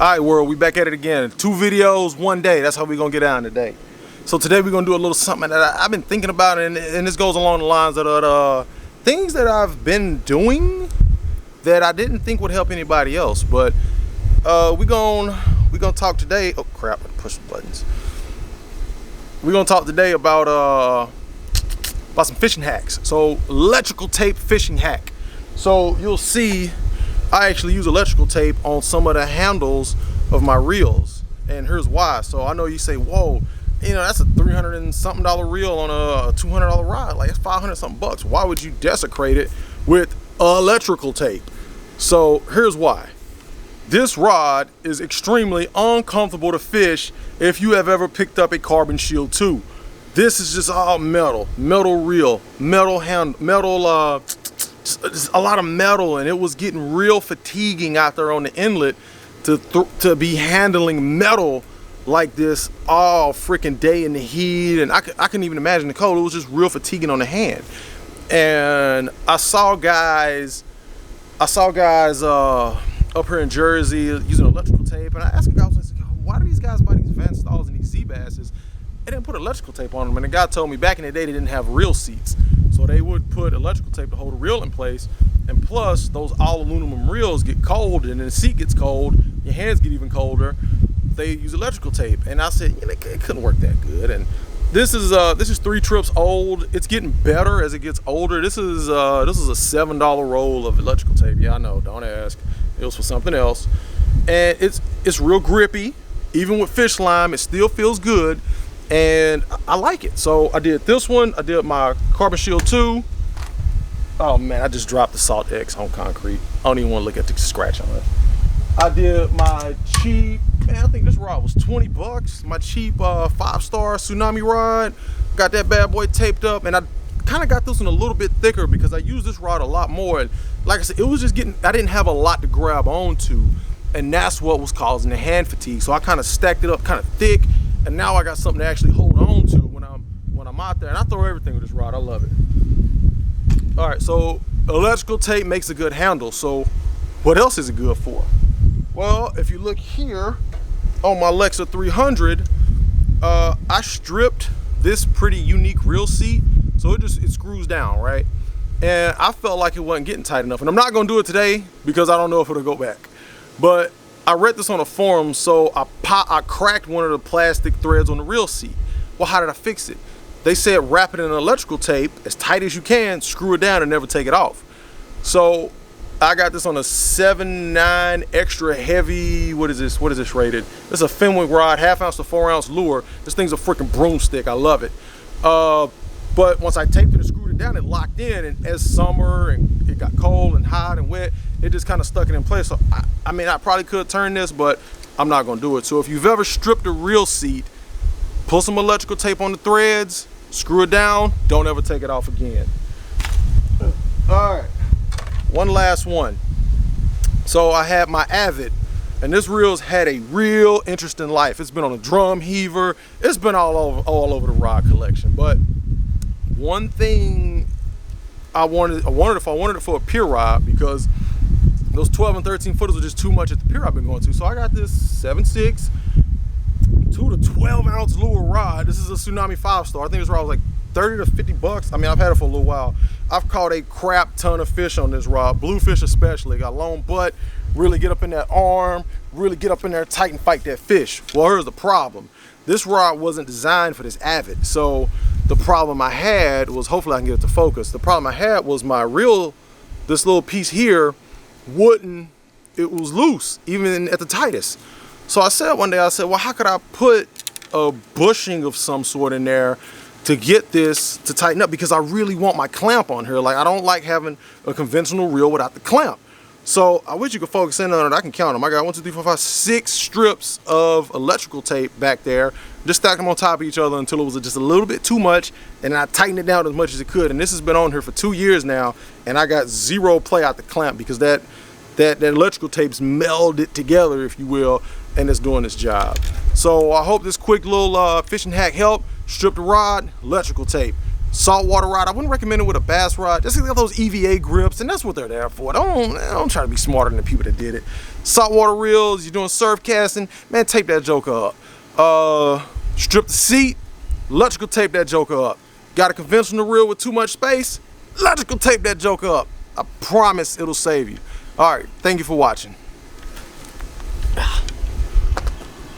Alright world, we back at it again. 2 videos, 1 day. That's how we gonna get down today. So today we're gonna do a little something that I've been thinking about, and this goes along the lines of things that I've been doing that I didn't think would help anybody else. But we gonna talk today. Oh crap, I pushed the buttons. We're gonna talk today about some fishing hacks. So electrical tape fishing hack. So you'll see I actually use electrical tape on some of the handles of my reels, and here's why. So I know you say, whoa, you know, that's a $300 and something reel on a $200 rod, like it's 500 something bucks. Why would you desecrate it with electrical tape? So here's why. This rod is extremely uncomfortable to fish if you have ever picked up a Carbon Shield 2. This is just all metal reel, metal hand, metal, just a lot of metal, and it was getting real fatiguing out there on the inlet to be handling metal like this all freaking day in the heat, and I couldn't even imagine the cold. It was just real fatiguing on the hand. And I saw guys up here in Jersey using electrical tape, and I asked a guy, I was like, why do these guys buy these Van Stalls and these Sea Basses? They didn't put electrical tape on them, and the guy told me back in the day they didn't have reel seats. So they would put electrical tape to hold the reel in place, and plus those all aluminum reels get cold, and then the seat gets cold, your hands get even colder. They use electrical tape, and I said, you know, it couldn't work that good. And this is 3 trips old. It's getting better as it gets older. This is a $7 roll of electrical tape. Yeah, I know. Don't ask. It was for something else, and it's real grippy. Even with fish slime, it still feels good. And I like it. So I did this one. I did my Carbon Shield 2. Oh man, I just dropped the Salt X on concrete. I don't even want to look at the scratch on it. I did my cheap, man, I think this rod was 20 bucks. My cheap 5-star Tsunami rod. Got that bad boy taped up, and I kind of got this one a little bit thicker because I use this rod a lot more. And like I said, it was just I didn't have a lot to grab onto, and that's what was causing the hand fatigue. So I kind of stacked it up kind of thick, and now I got something to actually hold on to when I'm out there. And I throw everything with this rod. I love it. All right, so electrical tape makes a good handle. So what else is it good for? Well, if you look here on my Lexa 300, I stripped this pretty unique reel seat, so it screws down, right? And I felt like it wasn't getting tight enough. And I'm not gonna do it today because I don't know if it'll go back. But I read this on a forum, so I cracked one of the plastic threads on the reel seat. Well, how did I fix it? They said wrap it in electrical tape as tight as you can, screw it down, and never take it off. So I got this on a 7.9 extra heavy. What is this rated? This is a Fenwick rod, 1/2 ounce to 4 ounce lure. This thing's a freaking broomstick. I love it. But once I taped it and screwed it down, it locked in, and as summer and it got cold and hot and wet, it just kind of stuck it in place. So I mean, I probably could turn this, but I'm not gonna do it. So if you've ever stripped a reel seat, pull some electrical tape on the threads, screw it down, don't ever take it off again. All right, one last one. So I had my Avid, and this reel's had a real interesting life. It's been on a drum heaver. It's been all over the rod collection. But one thing I wanted it for a pier rod, because those 12 and 13 footers were just too much at the pier I've been going to. So I got this 7.6 2 to 12 ounce lure rod. This is a Tsunami 5-star. I think this rod was like 30 to 50 bucks. I mean, I've had it for a little while. I've caught a crap ton of fish on this rod, bluefish especially. Got long butt, really get up in that arm, really get up in there tight and fight that fish. Well, here's the problem. This rod wasn't designed for this Avid. So the problem I had was, hopefully I can get it to focus. The problem I had was my reel, this little piece here, it was loose, even at the tightest. So I said one day, well, how could I put a bushing of some sort in there to get this to tighten up? Because I really want my clamp on here. Like, I don't like having a conventional reel without the clamp. So I wish you could focus in on it. I can count them. I got 1, 2, 3, 4, 5, 6 strips of electrical tape back there. Just stacked them on top of each other until it was just a little bit too much, and I tightened it down as much as it could. And this has been on here for 2 years now, and I got zero play out the clamp because that electrical tape's melded together, if you will, and it's doing its job. So I hope this quick little fishing hack helped. Strip the rod, electrical tape. Saltwater rod, I wouldn't recommend it with a bass rod. Just get those EVA grips, and that's what they're there for. Don't try to be smarter than the people that did it. Saltwater reels, you're doing surf casting, man, tape that joker up. Strip the seat, electrical tape that joker up. Got a conventional reel with too much space, electrical tape that joker up. I promise it'll save you. All right, thank you for watching.